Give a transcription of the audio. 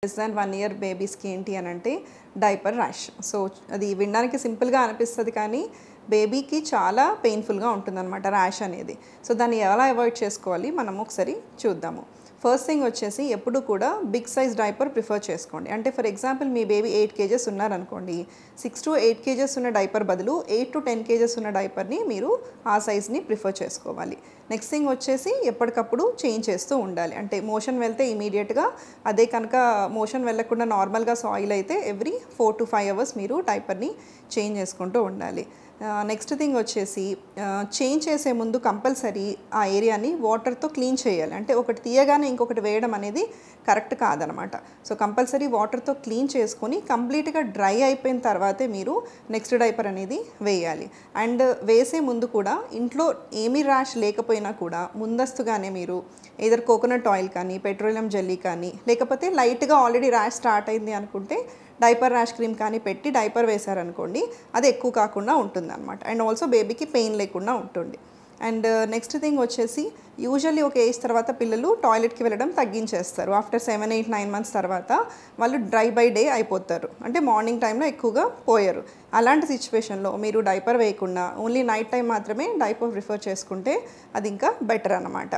Less than 1 year బేబీస్‌కి ఏంటి అనంటే diaper rash. So, అది వినడానికి సింపుల్‌గా అనిపిస్తది కానీ, బేబీకి చాలా పెయిన్‌ఫుల్‌గా ఉంటుందనమాట ర్యాష్ అనేది. సో, దాన్ని ఎలా అవాయిడ్ చేసుకోవాలి మనం ఒకసారి చూద్దాము. ఫస్ట్ థింగ్ వచ్చేసి ఎప్పుడు కూడా బిగ్ సైజ్ డైపర్ ప్రిఫర్ చేసుకోండి. అంటే for example me baby 8 kgs ఉన్నారనుకోండి. 6-8 కేజెస్ ఉన్న డైపర్ బదులు 8-10 కేజెస్ ఉన్న డైపర్‌ని మీరు ఆ సైజ్‌ని ప్రిఫర్ చేసుకోవాలి. నెక్స్ట్ థింగ్ వచ్చేసి ఎప్పటికప్పుడు చేంజ్ చేస్తూ ఉండాలి. అంటే మోషన్ వెళ్తే ఇమీడియట్‌గా అదే కనుక మోషన్ వెళ్ళకుండా నార్మల్‌గా సాయిల్ అయితే ఎవ్రీ 4-5 అవర్స్ మీరు డైపర్‌ని చేంజ్ చేసుకుంటూ ఉండాలి. నెక్స్ట్ థింగ్ వచ్చేసి చేంజ్ చేసే ముందు కంపల్సరీ ఆ ఏరియాని వాటర్‌తో క్లీన్ చేయాలి. అంటే ఒకటి తీయగానే ఇంకొకటి వేయడం అనేది కరెక్ట్ కాదనమాట. సో, కంపల్సరీ వాటర్‌తో క్లీన్ చేసుకొని కంప్లీట్‌గా డ్రై అయిపోయిన తర్వాతే మీరు నెక్స్ట్ డైపర్ అనేది వేయాలి. అండ్ వేసే ముందు కూడా ఇంట్లో ఏమీ ర్యాష్ లేకపోయినా కూడా ముందస్తుగానే మీరు ఎయిదర్ కోకోనట్ ఆయిల్ కానీ, పెట్రోలియం జెల్లీ కానీ, లేకపోతే లైట్‌గా ఆల్రెడీ ర్యాష్ స్టార్ట్ అయింది అనుకుంటే డైపర్ ర్యాష్ క్రీమ్ కానీ పెట్టి డైపర్ వేశారనుకోండి, అది ఎక్కువ కాకుండా ఉంటుందన్నమాట. అండ్ ఆల్సో బేబీకి పెయిన్ లేకుండా ఉంటుంది. అండ్ నెక్స్ట్ థింగ్ వచ్చేసి యూజువల్లీ ఒక ఏజ్ తర్వాత పిల్లలు టాయిలెట్‌కి వెళ్ళడం తగ్గించేస్తారు. ఆఫ్టర్ 7, 8, 9 మంత్స్ తర్వాత వాళ్ళు డ్రై బై డే అయిపోతారు. అంటే మార్నింగ్ టైంలో ఎక్కువగా పోయరు. అలాంటి సిచ్యువేషన్‌లో మీరు డైపర్ వేయకుండా ఓన్లీ నైట్ టైం మాత్రమే డైపర్ ప్రిఫర్ చేసుకుంటే అది ఇంకా బెటర్ అన్నమాట.